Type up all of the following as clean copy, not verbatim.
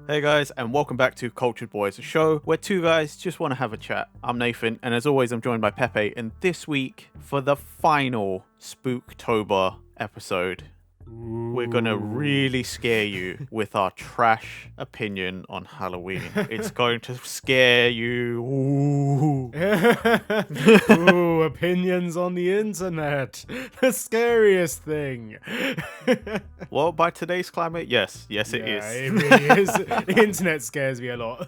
Hey guys, and welcome back to Cultured Boys, a show where two guys just want to have a chat. I'm Nathan, and as always, I'm joined by Pepe. And this week, for the final Spooktober episode, we're gonna really scare you with our trash opinion on Halloween. It's going to scare you. Ooh. Ooh, opinions on the internet. The scariest thing. Well, by today's climate, yes, it Yeah, is. it really is. The internet scares me a lot.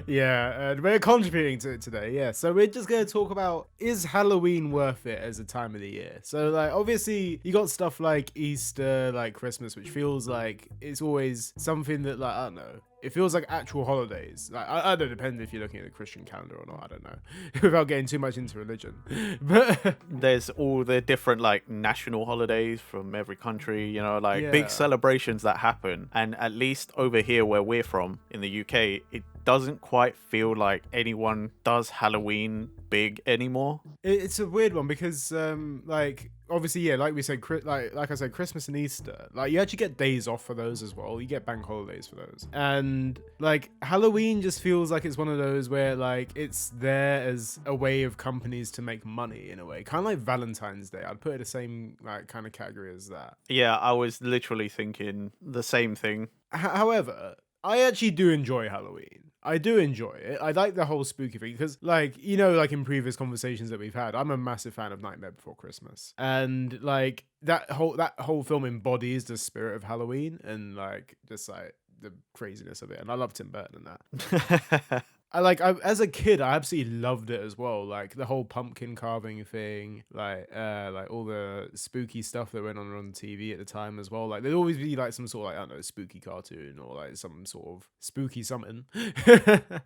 Yeah, and we're contributing to it today. Yeah, so we're just going to talk about, is Halloween worth it as a time of the year? So, like, obviously, you got stuff like Easter, like Christmas, which feels like it's always something that, like, I don't know. It feels like actual holidays. Like, I don't depend if you're looking at the Christian calendar or not. I don't know, without getting too much into religion. But There's all the different like national holidays from every country, like Yeah. big celebrations that happen. And at least over here where we're from in the UK, it doesn't quite feel like anyone does Halloween big anymore. It's a weird one because, like, obviously, yeah, like we said, like I said, Christmas and Easter, like, you actually get days off for those as well. You get bank holidays for those. And, like, Halloween just feels like it's one of those where, like, it's there as a way of companies to make money in a way. Kind of like Valentine's Day. I'd put it the same, like, kind of category as that. Yeah, I was literally thinking the same thing. However, I actually do enjoy Halloween. I do enjoy it. I like the whole spooky thing because, like, like in previous conversations that we've had, I'm a massive fan of Nightmare Before Christmas, and like that whole film embodies the spirit of Halloween and like just like the craziness of it. And I love Tim Burton and that. As a kid, I absolutely loved it as well. Like the whole pumpkin carving thing, like all the spooky stuff that went on TV at the time as well. Like there'd always be like some sort of, like, I don't know, spooky cartoon or like some sort of spooky something.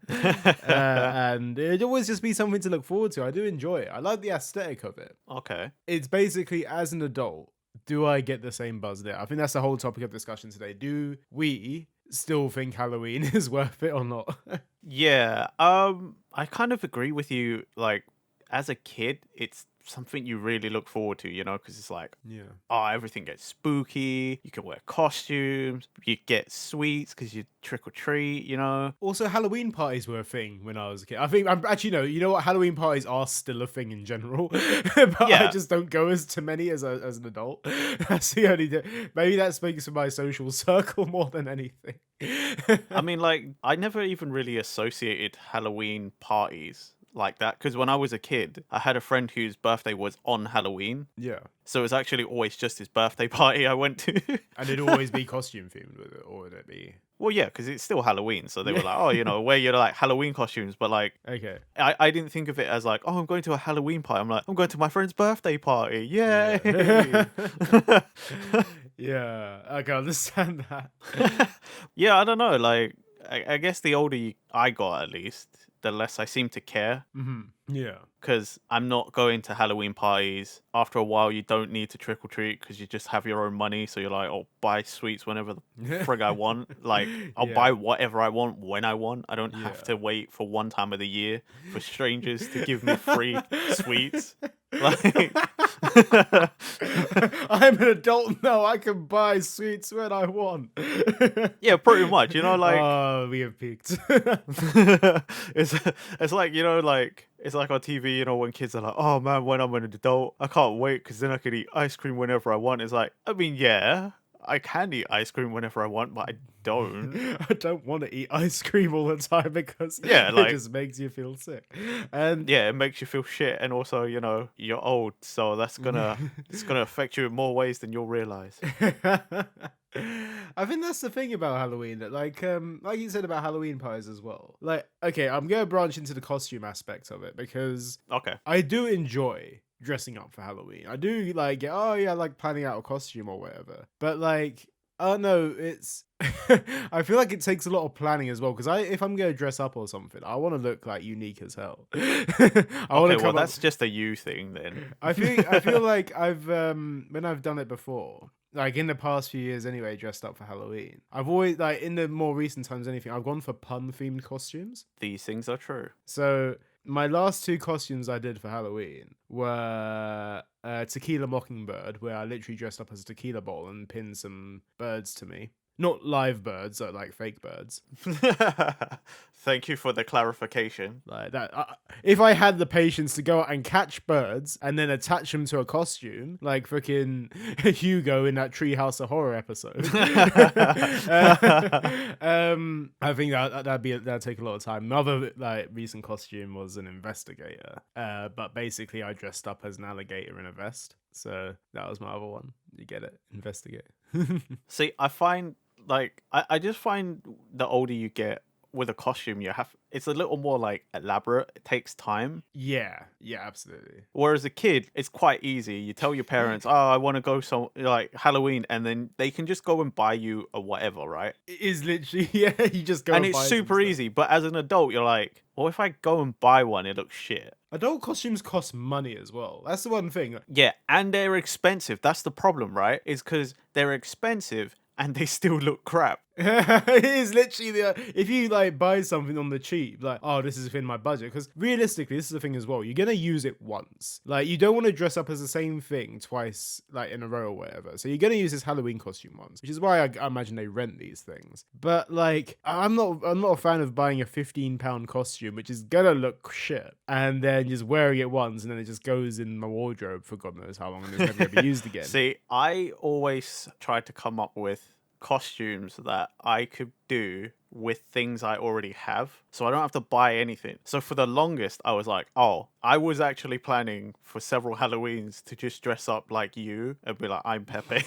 And it'd always just be something to look forward to. I do enjoy it. I like the aesthetic of it. Okay. It's basically, as an adult, do I get the same buzz there? I think that's the whole topic of discussion today. Do we still think Halloween is worth it or not? Yeah, I kind of agree with you. Like, as a kid, it's something you really look forward to, because it's like, Yeah. oh, everything gets spooky. You can wear costumes. You get sweets because you trick or treat, Also, Halloween parties were a thing when I was a kid. I think I'm actually, no, you know what? Halloween parties are still a thing in general, but I Yeah. just don't go as to many as an adult. That's the only. Maybe that speaks for my social circle more than anything. I mean, like, I never even really associated Halloween parties like that because when I was a kid, I had a friend whose birthday was on Halloween. Yeah. So it was actually always just his birthday party I went to. And it'd always be costume themed with it, or would it be? Well, yeah, because it's still Halloween. So they were like, oh, wear your like Halloween costumes. But like, Okay. I didn't think of it as like, oh, I'm going to a Halloween party. I'm like, I'm going to my friend's birthday party. Yay! Yeah. Yeah, I can understand that. Yeah, I don't know. Like, I guess the older I got, at least, the less I seem to care. Yeah. Because I'm not going to Halloween parties. After a while, you don't need to trick or treat because you just have your own money. So you're like, oh, buy sweets whenever the frig I want. Like, I'll buy whatever I want when I want. I don't have to wait for one time of the year for strangers to give me free sweets. Like, I'm an adult now. I can buy sweets when I want. yeah, pretty much. Like, oh, we have peaked. it's like, like, it's like on TV, when kids are like, oh man, when I'm an adult, I can't wait because then I can eat ice cream whenever I want. It's like, I mean, yeah, I can eat ice cream whenever I want, but I don't. I don't want to eat ice cream all the time because Yeah, like, it just makes you feel sick. And yeah, it makes you feel shit, and also, you're old, so it's gonna affect you in more ways than you'll realize. I think that's the thing about Halloween, that like you said about Halloween pies as well. Like, okay, I'm gonna branch into the costume aspect of it because Okay. I do enjoy dressing up for Halloween. I do like, oh yeah, I like planning out a costume or whatever. But like, I don't know, it's I feel like it takes a lot of planning as well, because if I'm gonna dress up or something, I want to look like unique as hell. Okay, well, that's just a you thing then. I feel like I've when I've done it before, like in the past few years anyway, dressed up for Halloween, I've always, like in the more recent times anything, I've gone for pun themed costumes. These things are true. So my last two costumes I did for Halloween were Tequila Mockingbird, where I literally dressed up as a tequila bottle and pinned some birds to me. Not live birds, like fake birds. Thank you for the clarification. Like that. If I had the patience to go out and catch birds and then attach them to a costume, like freaking Hugo in that Treehouse of Horror episode, I think that'd take a lot of time. Another like recent costume was an investigator, but basically I dressed up as an alligator in a vest. So that was my other one. You get it? Investigate. See, I find like I just find the older you get with a costume, it's a little more like elaborate. It takes time. Yeah, absolutely. Whereas a kid, it's quite easy. You tell your parents, "Oh, I want to go like Halloween," and then they can just go and buy you a whatever, right? It is literally you just go and and it's buy super easy. But as an adult, you're like, well, if I go and buy one, it looks shit. Adult costumes cost money as well. That's the one thing. Yeah, and they're expensive. That's the problem, right? Is because they're expensive and they still look crap. It is literally if you like buy something on the cheap, like, oh, this is within my budget, because realistically this is the thing as well, you're gonna use it once. Like, you don't want to dress up as the same thing twice, like in a row or whatever, so you're gonna use this Halloween costume once, which is why I imagine they rent these things. But like, I'm not a fan of buying a £15 costume which is gonna look shit and then just wearing it once and then it just goes in my wardrobe for God knows how long and it's never gonna be used again. See, I always try to come up with costumes that I could do with things I already have, so I don't have to buy anything. So for the longest I was like, oh, I was actually planning for several Halloweens to just dress up like you and be like, I'm Pepe.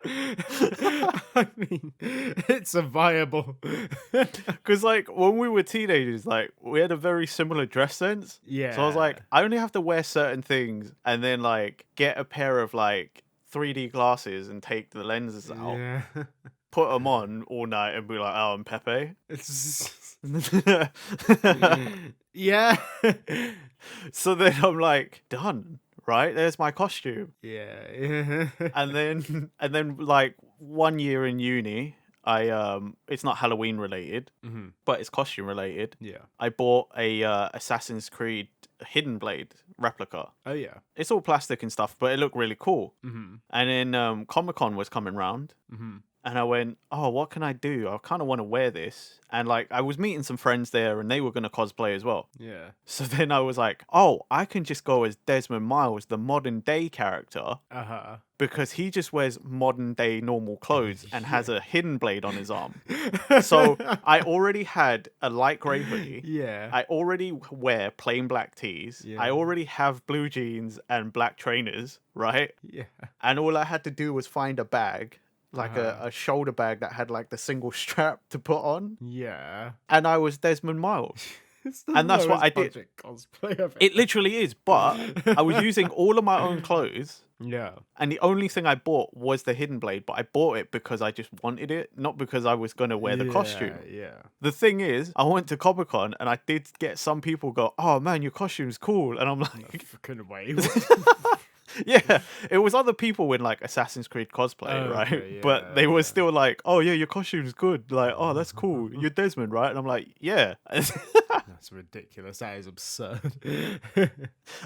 I mean, it's a viable because like when we were teenagers, like we had a very similar dress sense. Yeah, so I was like, I only have to wear certain things and then like get a pair of like 3D glasses and take the lenses out, yeah. put them on all night and be like, oh, I'm Pepe. It's yeah. So then I'm like, done, right? There's my costume. Yeah. and then like 1 year in uni, it's not Halloween related, but it's costume related. Yeah. I bought a Assassin's Creed Hidden Blade replica. Oh yeah. It's all plastic and stuff, but it looked really cool. Mm-hmm. And then Comic-Con was coming round. Mm-hmm. And I went, oh, what can I do? I kind of want to wear this. And like, I was meeting some friends there and they were going to cosplay as well. Yeah. So then I was like, oh, I can just go as Desmond Miles, the modern day character. Uh-huh. Because he just wears modern day normal clothes and has a hidden blade on his arm. So I already had a light grey hoodie. Yeah. I already wear plain black tees. Yeah. I already have blue jeans and black trainers, right? Yeah. And all I had to do was find a bag, like a shoulder bag that had like the single strap to put on. Yeah. And I was Desmond Miles. And that's what I did. Cosplay It literally is, but I was using all of my own clothes. Yeah. And the only thing I bought was the hidden blade, but I bought it because I just wanted it, not because I was going to wear the costume. Yeah. The thing is, I went to Comic-Con and I did get some people go, oh man, your costume's cool. And I'm like, fucking way. yeah, it was other people in like Assassin's Creed cosplay, right? Okay, yeah, but they were still like, oh yeah, your costume's good. Like, oh, that's cool. You're Desmond, right? And I'm like, yeah. That's ridiculous. That is absurd.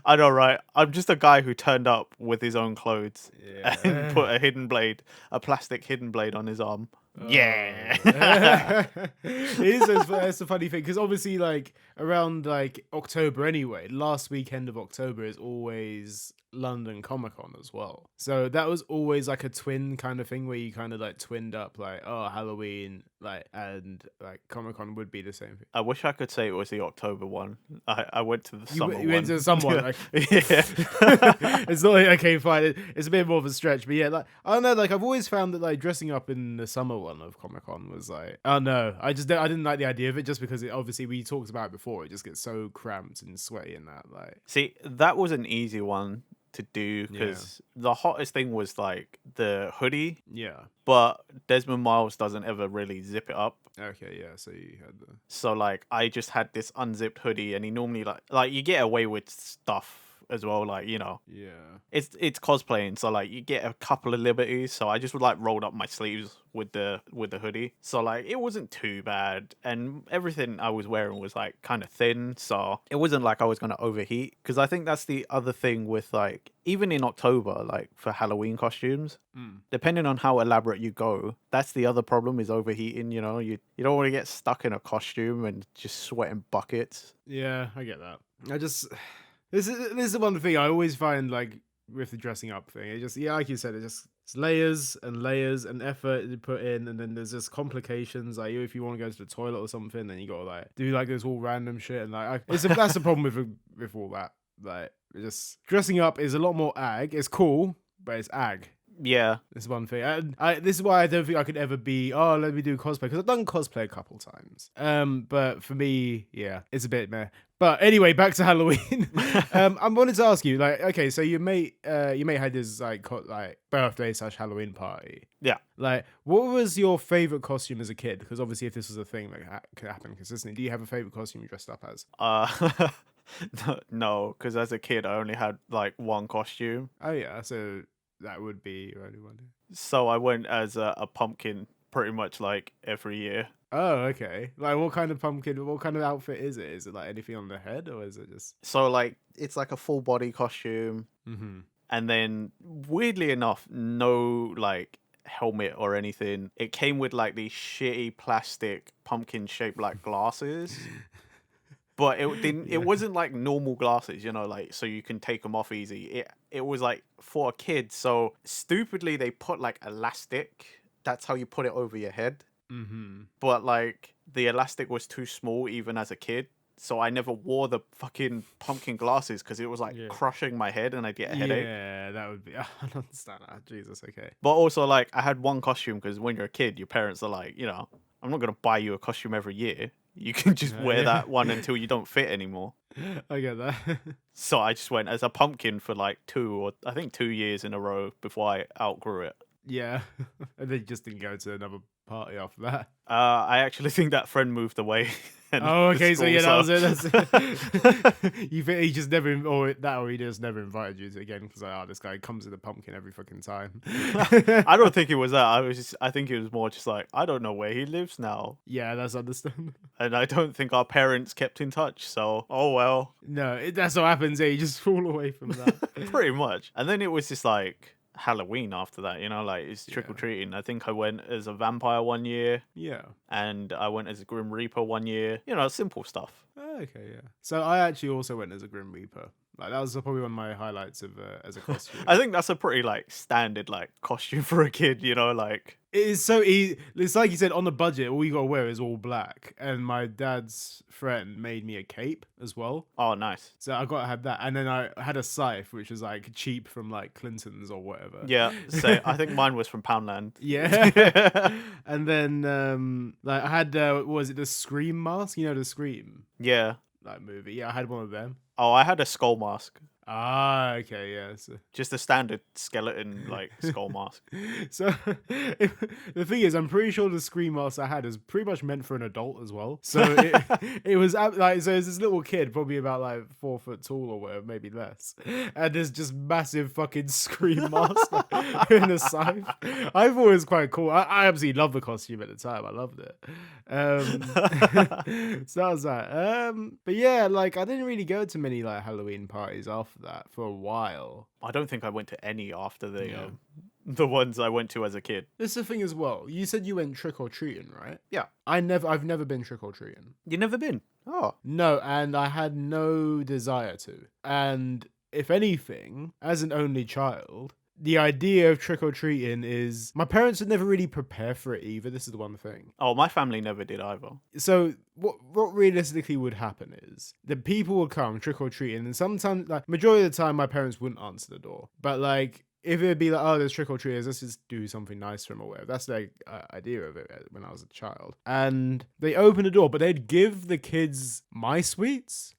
I know, right? I'm just a guy who turned up with his own clothes Yeah. and put a plastic hidden blade on his arm. Yeah. It's a funny thing because obviously, like around like October anyway, last weekend of October is always London Comic Con as well. So that was always like a twin kind of thing where you kind of like twinned up, like, oh, Halloween, like, and like Comic Con would be the same thing. I wish I could say it was the October one. I went to the summer one. You went to the summer one. Like, yeah. It's not like, okay, fine. It's a bit more of a stretch, but yeah, like I don't know. Like I've always found that like dressing up in the summer one of Comic Con was like, oh no, I didn't like the idea of it just because obviously we talked about it before. It just gets so cramped and sweaty in that. Like, see, that was an easy one to do because the hottest thing was like the hoodie. Yeah. But Desmond Miles doesn't ever really zip it up. Okay, yeah. So you had the. So like I just had this unzipped hoodie, and he normally like you get away with stuff as well. Like, you know, Yeah. it's cosplaying, so like you get a couple of liberties. So I just like rolled up my sleeves with the hoodie, so like it wasn't too bad, and everything I was wearing was like kind of thin, so it wasn't like I was gonna overheat. Because I think that's the other thing with like even in October, like for Halloween costumes, depending on how elaborate you go, that's the other problem is overheating. You know, you don't want to get stuck in a costume and just sweating buckets. Yeah, I get that. I just this is one thing I always find like with the dressing up thing. It just like you said, it's layers and layers and effort to put in, and then there's just complications. Like if you want to go to the toilet or something, then you gotta like do like this all random shit, and like that's the problem with all that. Like just dressing up is a lot more ag. It's cool, but it's ag. Yeah. This is one thing. And this is why I don't think I could ever be, let me do cosplay. Because I've done cosplay a couple times. But for me, yeah, it's a bit meh. But anyway, back to Halloween. I wanted to ask you, like, okay, so your mate had this like birthday / Halloween party. Yeah. Like, what was your favorite costume as a kid? Because obviously, if this was a thing that could happen consistently, do you have a favorite costume you dressed up as? No, because as a kid I only had like one costume. Oh yeah, so that would be your only one. So I went as a pumpkin pretty much like every year. Oh, okay. Like, what kind of pumpkin? What kind of outfit is it? Is it like anything on the head, or is it just? So like it's like a full body costume, and then weirdly enough, no like helmet or anything. It came with like these shitty plastic pumpkin shaped like glasses. But it didn't. Yeah. It wasn't like normal glasses, you know, like so you can take them off easy. It was like for a kid. So stupidly, they put like elastic. That's how you put it over your head. But like the elastic was too small even as a kid, so I never wore the fucking pumpkin glasses because it was like crushing my head and I'd get a headache. Yeah, that would be. I don't understand that. Jesus, okay. But also like I had one costume because when you're a kid, your parents are like, you know, I'm not gonna buy you a costume every year. You can just wear that one until you don't fit anymore. I get that. So I just went as a pumpkin for like 2 years in a row before I outgrew it. Yeah, and then you just didn't go to another party after that. I actually think that friend moved away. Oh, okay. So yeah, that was it. That's it. You think he just never, or he just never invited you to again because like, this guy comes with a pumpkin every fucking time. I don't think it was that. I think it was more just like I don't know where he lives now. Yeah, that's understandable. And I don't think our parents kept in touch. So oh well. No, that's what happens. You just fall away from that. Pretty much. And then it was just like Halloween after that, you know, like it's trick-or-treating. I think I went as a vampire one year. Yeah. And I went as a Grim Reaper one year. You know, simple stuff. Okay, yeah. So I actually also went as a Grim Reaper. Like that was probably one of my highlights of as a costume. I think that's a pretty like standard like costume for a kid, you know, like it is so easy. It's like you said, on the budget, all you gotta wear is all black. And my dad's friend made me a cape as well. Oh, nice. So I gotta have that. And then I had a scythe, which was like cheap from like Clinton's or whatever. Yeah. So I think mine was from Poundland. Yeah. And then like I had what was it, the Scream mask? You know the Scream? Yeah. Like movie. Yeah, I had one of them. Oh, I had a skull mask. Ah, okay, yeah. So. Just a standard skeleton like skull mask. So the thing is, I'm pretty sure the Scream mask I had is pretty much meant for an adult as well. So it was like, so it's this little kid, probably about like 4 foot tall or whatever, maybe less, and there's just massive fucking Scream mask in a scythe. I thought it was quite cool. I absolutely loved the costume at the time. I loved it. So that was that. But yeah, like I didn't really go to many like Halloween parties after that for a while. I don't think I went to any after the ones I went to as a kid. This is the thing as well. You said you went trick or treating, right? Yeah. I've never been trick or treating. You never been? Oh. No, and I had no desire to. And if anything, as an only child, the idea of trick or treating is my parents would never really prepare for it either. This is the one thing. Oh, my family never did either. So what realistically would happen is the people would come trick or treating, and sometimes, like majority of the time, my parents wouldn't answer the door. But like if it'd be like, oh, there's trick or treaters, let's just do something nice for them or whatever. That's the idea of it when I was a child. And they open the door, but they'd give the kids my sweets.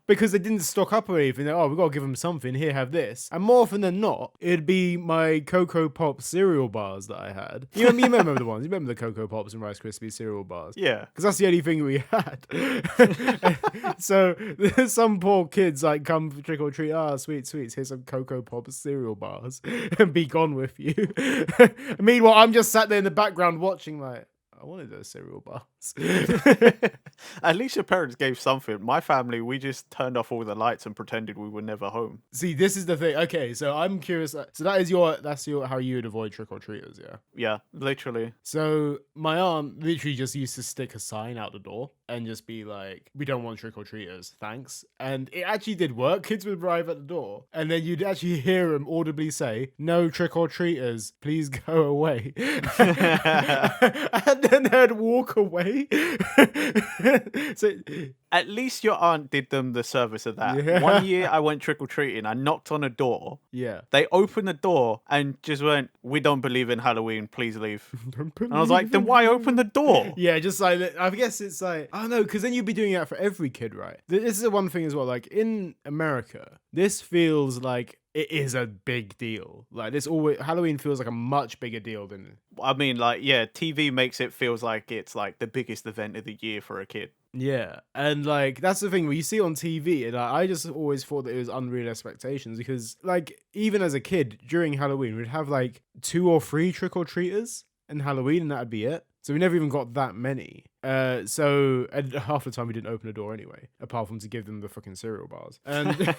because they didn't stock up or anything. Oh, we got to give them something. Here, have this. And more often than not, it'd be my Cocoa Pops cereal bars that I had. You remember the ones? You remember the Cocoa Pops and Rice Krispies cereal bars? Yeah. Because that's the only thing we had. So some poor kids like come for trick or treat. Ah, sweet sweets. Here's some Cocoa Pops cereal bars, and be gone with you. Meanwhile, I'm just sat there in the background watching like, I wanted those cereal bars. At least your parents gave something. My family, we just turned off all the lights and pretended we were never home. See, this is the thing. Okay, so I'm curious. So that's your how you would avoid trick or treaters, yeah? Yeah, literally. So my aunt literally just used to stick a sign out the door and just be like, "We don't want trick or treaters, thanks." And it actually did work. Kids would arrive at the door, and then you'd actually hear them audibly say, "No trick or treaters, please go away." And then they'd walk away. So at least your aunt did them the service of that. Yeah. One year I went trick-or-treating. I knocked on a door. yeah. They opened the door and just went, "We don't believe in Halloween. Please leave." And I was like, then why open the door? Yeah, just like, I guess it's like, I don't know, because then you'd be doing that for every kid, right? This is the one thing as well, like in America, this feels like it is a big deal. Like this always, Halloween feels like a much bigger deal than... I mean, like, yeah, TV makes it feels like it's like the biggest event of the year for a kid. Yeah, and like that's the thing when you see on TV, and I just always thought that it was unreal expectations because, like, even as a kid during Halloween, we'd have like 2 or 3 trick or treaters in Halloween, and that'd be it. So we never even got that many. So and half the time we didn't open the door anyway, apart from to give them the fucking cereal bars. And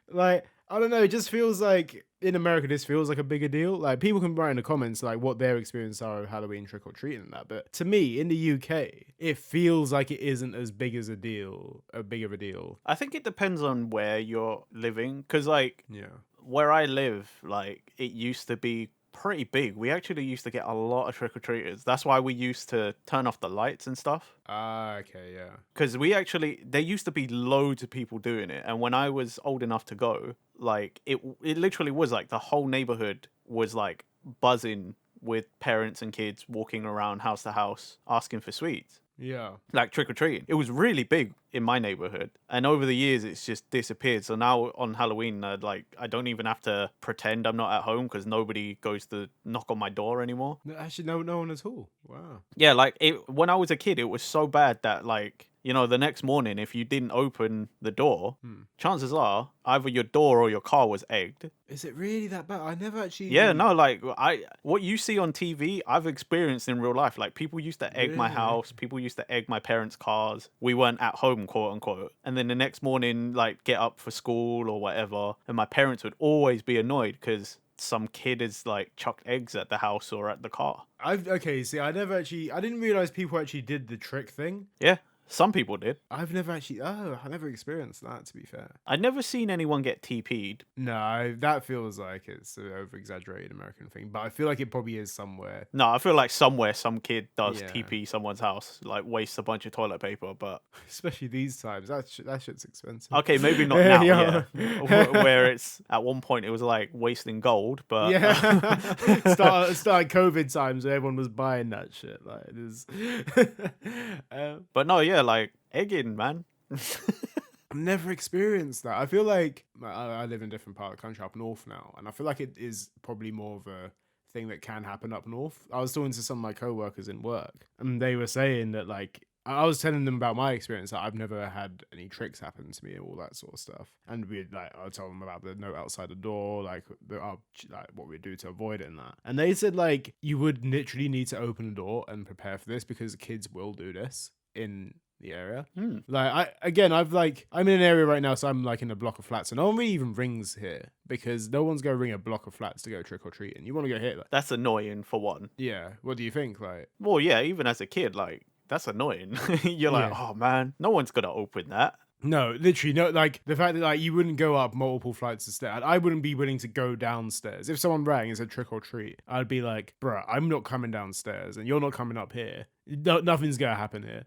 like, I don't know, it just feels like in America this feels like a bigger deal. Like people can write in the comments like what their experiences are of Halloween trick or treating and that. But to me, in the UK, it feels like it isn't as big as a deal, big of a deal. I think it depends on where you're living, because like Yeah. where I live, like it used to be pretty big. We actually used to get a lot of trick-or-treaters. That's why we used to turn off the lights and stuff. Ah, okay, yeah. Because there used to be loads of people doing it. And when I was old enough to go, like it literally was like the whole neighborhood was like buzzing with parents and kids walking around house to house asking for sweets. Yeah. Like trick-or-treating. It was really big in my neighborhood. And over the years, it's just disappeared. So now on Halloween, like I don't even have to pretend I'm not at home because nobody goes to knock on my door anymore. No, actually, no one at all. Wow. Yeah, like when I was a kid, it was so bad that like, you know, the next morning, if you didn't open the door, chances are either your door or your car was egged. Is it really that bad? I never actually... Yeah, no, like what you see on TV, I've experienced in real life. Like people used to egg my Really? house, people used to egg my parents' cars. We weren't at home, quote unquote. And then the next morning, like get up for school or whatever, and my parents would always be annoyed because some kid has like chucked eggs at the house or at the car. Okay, see, I didn't realize people actually did the trick thing. Yeah. Some people did. I never experienced that, to be fair. I'd never seen anyone get TP'd. No, that feels like it's an over-exaggerated American thing, but I feel like it probably is somewhere. No, I feel like somewhere some kid does Yeah. TP someone's house, like wastes a bunch of toilet paper, but... Especially these times, that shit's expensive. Okay, maybe not now, Yeah. yeah. Where it's, at one point, it was like wasting gold, but... Yeah, start COVID times where everyone was buying that shit. Like it is. But no, yeah, like, egging, man. I've never experienced that. I feel like I live in a different part of the country up north now, and I feel like it is probably more of a thing that can happen up north. I was talking to some of my co-workers in work, and they were saying that like I was telling them about my experience that I've never had any tricks happen to me and all that sort of stuff. And we'd like I told them about the note outside the door, like what we'd do to avoid it and that. And they said like you would literally need to open the door and prepare for this because kids will do this in the area. Like I'm in an area right now, so I'm like in a block of flats, and no one really even rings here because no one's gonna ring a block of flats to go trick or treating. You want to go here? Like, That's annoying, for one. yeah. What do you think? Like, Well, yeah, even as a kid, like, that's annoying. You're like, Yeah. oh, man, no one's gonna open that. no, literally, no. Like the fact that like you wouldn't go up multiple flights of stairs. I wouldn't be willing to go downstairs. If someone rang and said trick or treat, I'd be like, bruh, I'm not coming downstairs, and you're not coming up here. No, nothing's gonna happen here.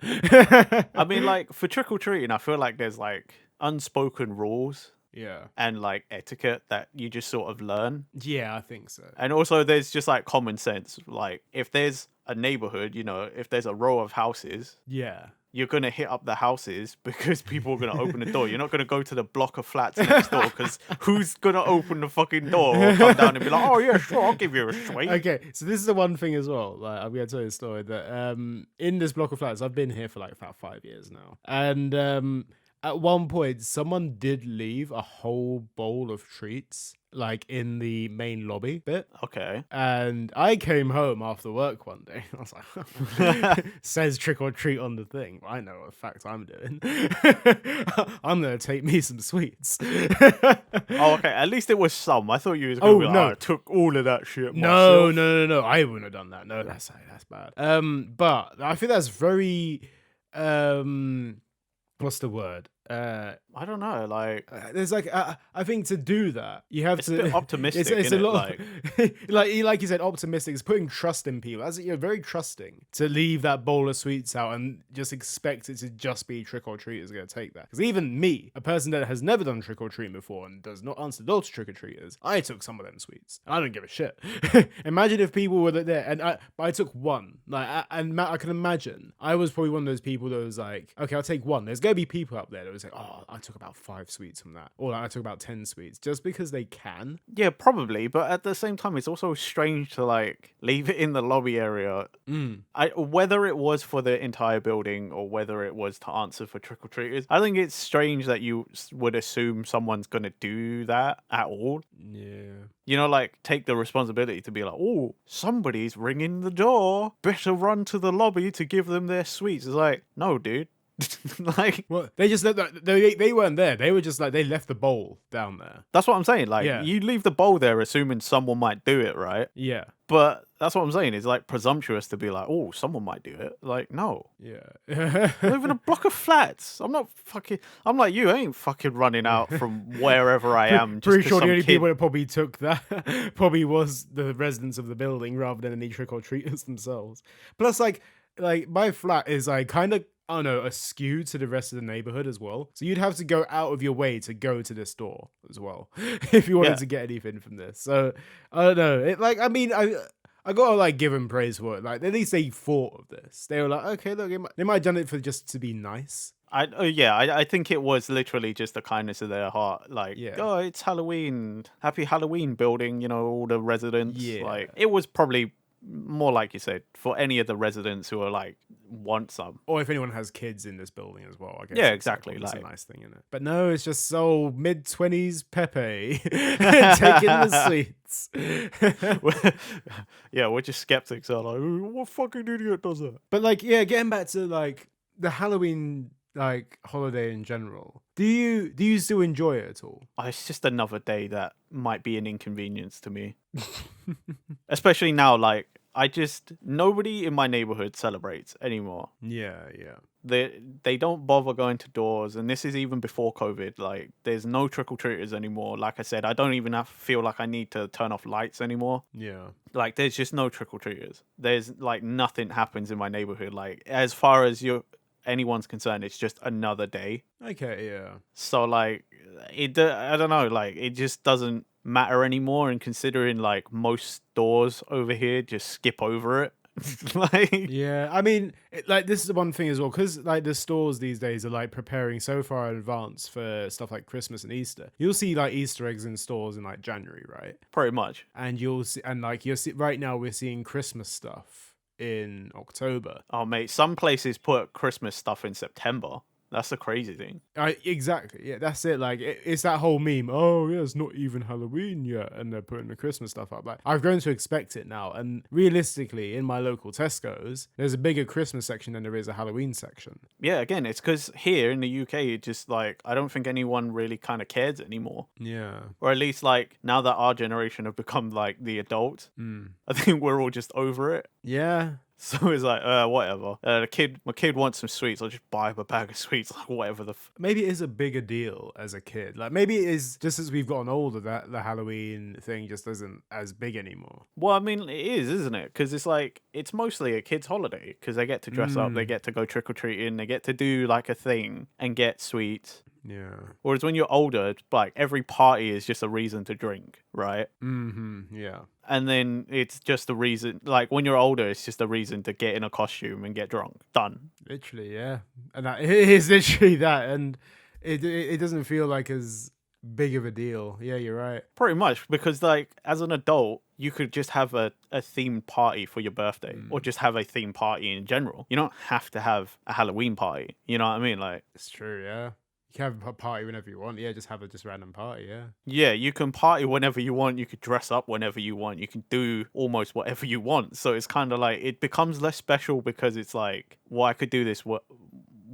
I mean, like, for trick-or-treating, I feel like there's, like, unspoken rules Yeah. and like etiquette that you just sort of learn. Yeah, I think so. And also there's just like common sense. Like if there's a neighborhood, you know, if there's a row of houses, Yeah. you're going to hit up the houses because people are going to open the door. You're not going to go to the block of flats next door because who's going to open the fucking door or come down and be like, oh, yeah, sure, I'll give you a sweet. Okay, so this is the one thing as well. Like, I'm going to tell you a story that in this block of flats, I've been here for like about 5 years now. And at one point, someone did leave a whole bowl of treats like in the main lobby bit. Okay. And I came home after work one day. I was like, says trick or treat on the thing. Well, I know what fact I'm doing. I'm going to take me some sweets. Oh, okay. At least it was some. I thought you was going to be like, no. I took all of that shit No, myself. no. I wouldn't have done that. No, that's bad. But I think that's very, what's the word? I don't know. Like, There's like I think to do that you have it's to a bit optimistic, it's a innit? lot like you said, optimistic. It's putting trust in people. As you're very trusting to leave that bowl of sweets out and just expect it to just be trick or treat is going to take that. Because even me, a person that has never done trick or treating before and does not answer the door to trick or treaters, I took some of them sweets. I don't give a shit. Imagine if people were there and I took one. Like I can imagine I was probably one of those people that was like, okay, I'll take one. There's going to be people up there that was like, oh, I took about 5 sweets from that, or like, I took about 10 sweets, just because they can. yeah, probably. But at the same time, it's also strange to like leave it in the lobby area. Whether it was for the entire building or whether it was to answer for trick or treaters, I think it's strange that you would assume someone's going to do that at all. Yeah. You know, like take the responsibility to be like, oh, somebody's ringing the door. Better run to the lobby to give them their sweets. It's like, no, dude. Like, Well, they just they weren't there. They were just like, they left the bowl down there. that's what I'm saying. Like, Yeah. you leave the bowl there assuming someone might do it, right? Yeah. But that's what I'm saying. It's like presumptuous to be like, oh, someone might do it. Like, no. Yeah. I live in a block of flats. I'm like you. I ain't fucking running out from wherever I am. Just Pretty 'cause sure the some only kid- people that probably took that probably was the residents of the building rather than any trick or treaters themselves. Plus, like my flat is like kind of, I don't know, askew to the rest of the neighborhood as well. So you'd have to go out of your way to go to this store as well if you wanted Yeah. to get anything from this. So I don't know. I gotta like give them praise for it. Like at least they thought of this. They were like, okay, look, they might have done it for just to be nice. I think it was literally just the kindness of their heart. Like, Yeah. oh, it's Halloween. Happy Halloween, building, you know, all the residents. Yeah. Like, it was probably more like you said, for any of the residents who are like, want some. Or if anyone has kids in this building as well, I guess. Yeah, it's exactly, It's a like- nice thing, isn't it? But no, it's just so mid-20s Pepe taking the sweets. Yeah, we're just skeptics. Are like, what fucking idiot does that? But like, yeah, getting back to like the Halloween like holiday in general, do you still enjoy it at all? Oh, it's just another day that might be an inconvenience to me. Especially now, like, nobody in my neighborhood celebrates anymore. Yeah. They don't bother going to doors, and this is even before COVID. Like, there's no trick-or-treaters anymore. Like I said, I don't even feel like I need to turn off lights anymore. Yeah. Like, there's just no trick-or-treaters. There's, like, nothing happens in my neighborhood. Like, as far as anyone's concerned, it's just another day. Okay, yeah. So, like, I don't know, like, it just doesn't matter anymore. And considering, like, most stores over here just skip over it. Like, Yeah, I mean, like this is the one thing as well, because like the stores these days are like preparing so far in advance for stuff like Christmas and Easter. You'll see like Easter eggs in stores in like January, right? pretty much. And you'll see right now we're seeing Christmas stuff in October. Oh, mate, some places put Christmas stuff in September. That's the crazy thing. Exactly, yeah, that's it. Like it's that whole meme. Oh yeah, it's not even Halloween yet, and they're putting the Christmas stuff up. Like I've grown to expect it now, and realistically, in my local Tesco's, there's a bigger Christmas section than there is a Halloween section. Yeah, again, it's because here in the UK, it just like, I don't think anyone really kind of cares anymore. Yeah. Or at least like now that our generation have become like the adults, I think we're all just over it. Yeah. So it's like, whatever. My kid wants some sweets. I'll just buy him a bag of sweets, like whatever Maybe it is a bigger deal as a kid. Like maybe it is just as we've gotten older that the Halloween thing just isn't as big anymore. Well, I mean, it is, isn't it? Because it's like, it's mostly a kid's holiday because they get to dress up, they get to go trick or treating, they get to do like a thing and get sweets. Yeah. Whereas when you're older, it's like every party is just a reason to drink, right? Yeah. And then it's just a reason, like when you're older, it's just a reason to get in a costume and get drunk. Done. Literally, yeah. And that it is literally that, and it doesn't feel like as big of a deal. Yeah, you're right. Pretty much, because like as an adult, you could just have a themed party for your birthday or just have a themed party in general. You don't have to have a Halloween party. You know what I mean? Like, It's true, yeah. You can have a party whenever you want. Yeah, just have a just random party, yeah. yeah, you can party whenever you want. You could dress up whenever you want. You can do almost whatever you want. So it's kind of like it becomes less special because it's like, well, I could do this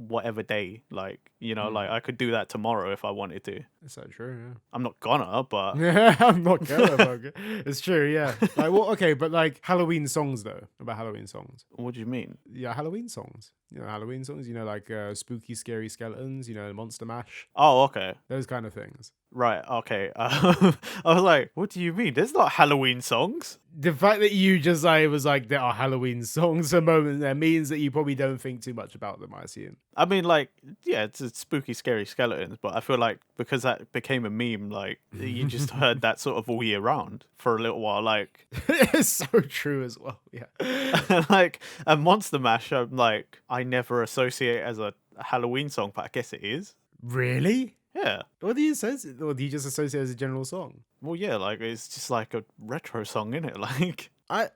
whatever day. Like, you know, like I could do that tomorrow if I wanted to. It's so true, yeah. I'm not gonna, but Yeah, I'm not gonna bug it. It's true, yeah. Like, well, okay, but like Halloween songs though. About Halloween songs. what do you mean? Yeah, Halloween songs. You know, Halloween songs. You know, like spooky, scary skeletons. You know, Monster Mash. Oh, okay. Those kind of things. Right, okay. I was like, what do you mean? There's not Halloween songs. The fact that you just like was like there are Halloween songs a moment there means that you probably don't think too much about them. I assume. I mean, like, yeah, it's spooky, scary skeletons, but I feel like because that became a meme, like, you just heard that sort of all year round for a little while. Like, It's so true as well. Yeah. like, a Monster Mash, I'm like, I never associate as a Halloween song, but I guess it is. Really? Yeah. What do you associate? Or do you just associate as a general song? Well, yeah, like, it's just like a retro song, innit? Like, I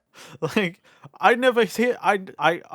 like, I never hear,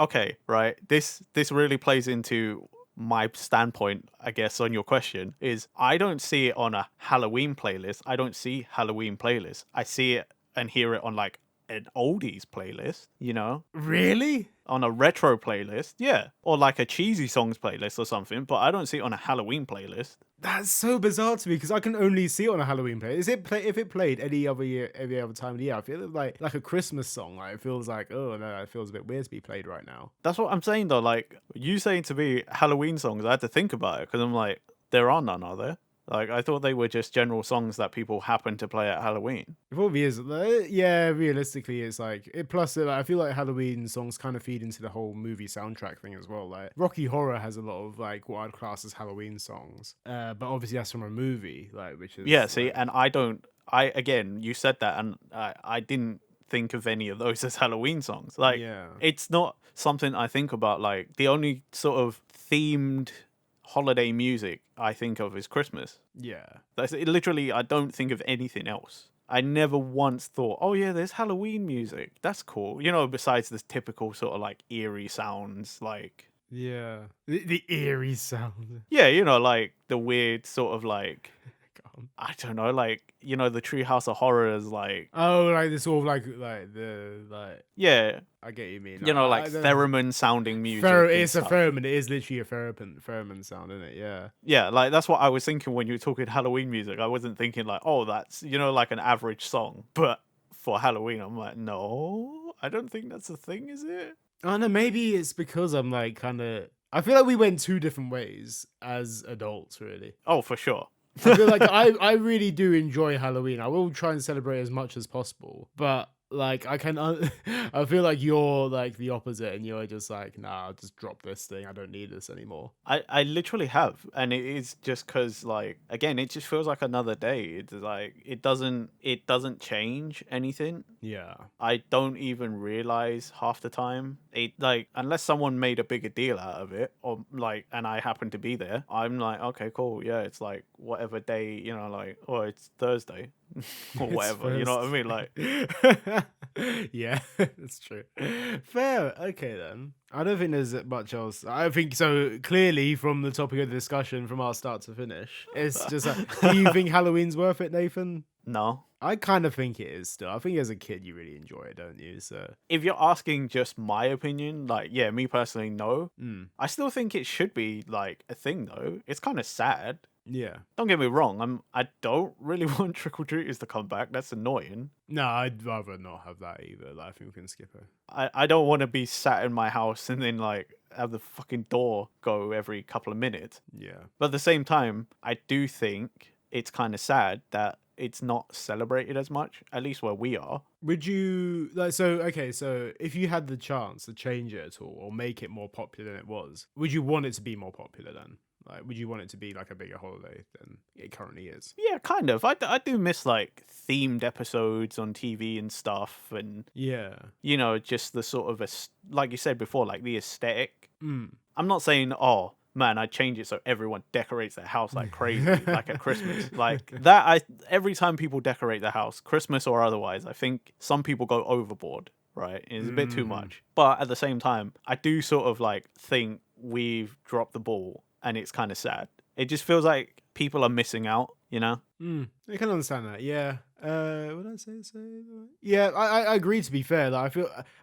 okay, right. This really plays into my standpoint, I guess, on your question is I don't see it on a Halloween playlist. I don't see Halloween playlists. I see it and hear it on like an oldies playlist, you know, really. on a retro playlist, yeah, or like a cheesy songs playlist or something. But I don't see it on a Halloween playlist. That's so bizarre to me because I can only see it on a Halloween play. Is it play if it played any other year, every other time of the year? I feel like a Christmas song. Like it feels like oh no, it feels a bit weird to be played right now. That's what I'm saying though. Like you saying to me Halloween songs, I had to think about it because I'm like, there are none, are there? Like I thought they were just general songs that people happen to play at Halloween. It probably is. Yeah, realistically, it's like it. Plus, I feel like Halloween songs kind of feed into the whole movie soundtrack thing as well. Like Rocky Horror has a lot of like what I'd class as Halloween songs, but obviously that's from a movie, like which is Yeah, see, like, and I don't. I again, you said that, and I didn't think of any of those as Halloween songs. Like, yeah, it's not something I think about. Like, the only sort of themed holiday music I think of is Christmas. yeah. That's it, literally, I don't think of anything else. I never once thought, oh yeah, there's Halloween music. That's cool. You know, besides this typical sort of like eerie sounds, like Yeah, the eerie sound. yeah, you know, like the weird sort of like God. I don't know, like you know, the Treehouse of Horrors, like Oh, like this sort of like the like. yeah, I get what you mean. you know, like I don't- theremin sounding music. and It's a stuff. theremin. It is literally a theremin sound, isn't it? Yeah. Yeah, like that's what I was thinking when you were talking Halloween music. I wasn't thinking like, oh, that's you know, like an average song, but for Halloween, I'm like, no, I don't think that's a thing, is it? I don't know. Maybe it's because I'm like kind of. I feel like we went two different ways as adults, really. Oh, for sure. I feel like I really do enjoy Halloween. I will try and celebrate as much as possible, but like I can, I feel like you're like the opposite, and you're just like, nah, I'll just drop this thing. I don't need this anymore. I literally have, and it is just because like again, it just feels like another day. It's like it doesn't change anything. Yeah, I don't even realize half the time. It like unless someone made a bigger deal out of it, or like, and I happen to be there, I'm like, okay, cool, yeah, it's like whatever day, you know, like, oh, it's Thursday or It's whatever, you know what I mean? Like, yeah, that's true. Fair. Okay, then. I don't think there's much else. I think so. Clearly, from the topic of the discussion, from our start to finish, it's just. Do you think Halloween's worth it, Nathan? no. I kind of think it is still. I think as a kid you really enjoy it, don't you? So If you're asking just my opinion, like, yeah, me personally, no. I still think it should be like a thing though. It's kind of sad. yeah. Don't get me wrong. I don't really want trick or treaters to come back. That's annoying. No, I'd rather not have that either. Like, I think we can skip it. I don't want to be sat in my house and then like have the fucking door go every couple of minutes. Yeah. But at the same time, I do think it's kind of sad that it's not celebrated as much, at least where we are. Would you like so okay, so if you had the chance to change it at all or make it more popular than it was, would you want it to be more popular then? Like, would you want it to be like a bigger holiday than it currently is? Yeah, kind of. I do miss like themed episodes on TV and stuff, and Yeah. just the sort of like you said before, like the aesthetic. Mm. I'm not saying, oh man, I'd change it so everyone decorates their house like crazy, like at Christmas. Like that, every time people decorate their house, Christmas or otherwise, I think some people go overboard, right? It's a bit too much. But at the same time, I do sort of like think we've dropped the ball, and it's kind of sad. It just feels like people are missing out, I can understand that. Yeah. What did I say? Yeah, I agree. To be fair, like,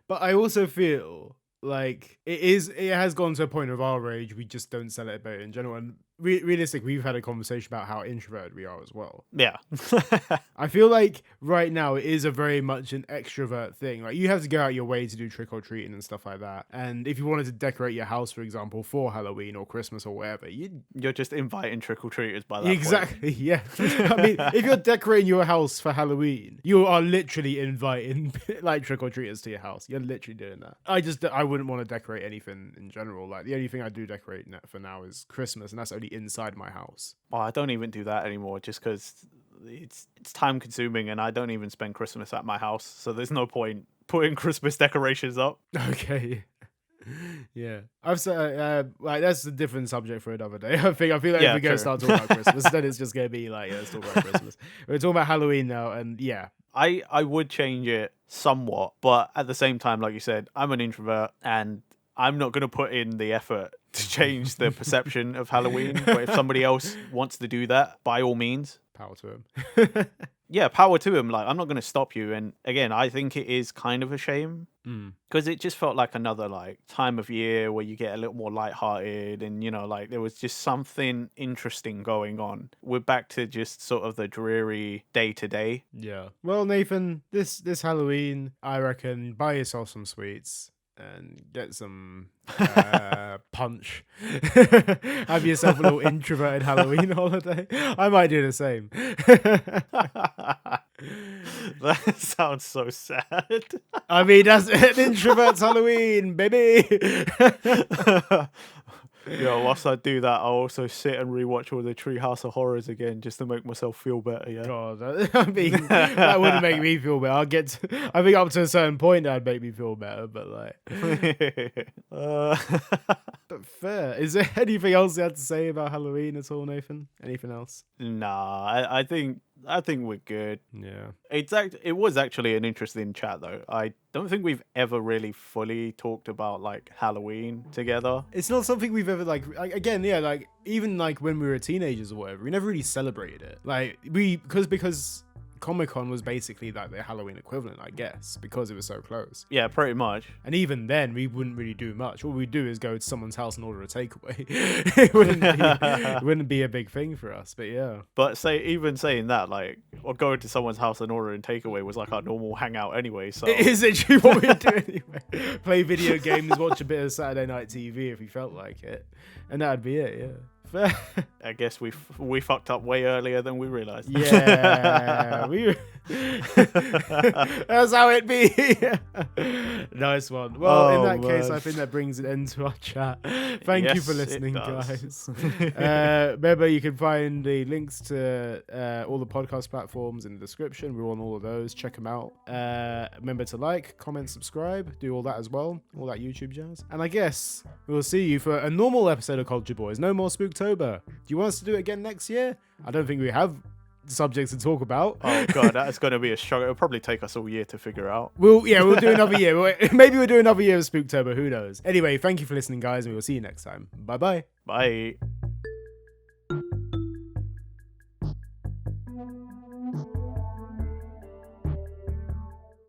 but I also feel like it has gone to a point of our age we just don't celebrate in general. And realistically, we've had a conversation about how introverted we are as well. Yeah. I feel like right now it is a very much an extrovert thing. Like, you have to go out your way to do trick or treating and stuff like that. And if you wanted to decorate your house, for example, for Halloween or Christmas or whatever, you're just inviting trick or treaters by that exactly point. Yeah. I mean, if you're decorating your house for Halloween, you are literally inviting like trick or treaters to your house. You're literally doing that. I wouldn't want to decorate anything in general. Like, the only thing I do decorate for now is Christmas, and that's only inside my house. Well, I don't even do that anymore, just because it's time consuming, and I don't even spend Christmas at my house, so there's no point putting Christmas decorations up. Okay. Yeah, I've said like that's a different subject for another day. I feel like if we're gonna start talking about Christmas, then it's just gonna be like, let's talk about Christmas. We're talking about Halloween now, and yeah, I would change it somewhat, but at the same time, like you said, I'm an introvert, and I'm not gonna put in the effort to change the perception of Halloween. But if somebody else wants to do that, by all means, power to him. Yeah, power to him. Like, I'm not going to stop you. And again, I think it is kind of a shame because it just felt like another like time of year where you get a little more lighthearted, and like there was just something interesting going on. We're back to just sort of the dreary day to day. Yeah. Well, Nathan, this Halloween, I reckon buy yourself some sweets and get some punch. Have yourself a little introverted Halloween holiday. I might do the same. That sounds so sad. I mean, that's an introvert's Halloween, baby. Yeah, whilst I do that, I'll also sit and rewatch all the Treehouse of Horrors again just to make myself feel better. Yeah. God, I mean, that wouldn't make me feel better. I think up to a certain point that'd make me feel better, but like, but fair. Is there anything else you had to say about Halloween at all, Nathan? Anything else? Nah, I think we're good. Yeah. It was actually an interesting chat though. I don't think we've ever really fully talked about like Halloween together. It's not something we've ever like again, yeah, like even like when we were teenagers or whatever, we never really celebrated it. Like because Comic-Con was basically like the Halloween equivalent, I guess, because it was so close. Yeah, pretty much. And even then, we wouldn't really do much. All we'd do is go to someone's house and order a takeaway. It wouldn't be a big thing for us, but yeah. But even saying that, like, or going to someone's house and ordering takeaway was like our normal hangout anyway. So it is literally what we do anyway. Play video games, watch a bit of Saturday Night TV if we felt like it, and that'd be it. Yeah. I guess we fucked up way earlier than we realized. Yeah, that's how it be. Nice one. Well, in that case, I think that brings an end to our chat. Thank you for listening, guys. Remember, you can find the links to all the podcast platforms in the description. We're on all of those. Check them out. Remember to like, comment, subscribe, do all that as well, all that YouTube jazz. And I guess we'll see you for a normal episode of Culture Boys. No more Spooktober. Do you want us to do it again next year? I don't think we have subjects to talk about. Oh god, that's going to be a struggle. It'll probably take us all year to figure out. We'll do another year. Maybe we'll do another year of Spooktober. Who knows? Anyway, thank you for listening, guys, and we will see you next time. Bye-bye. Bye.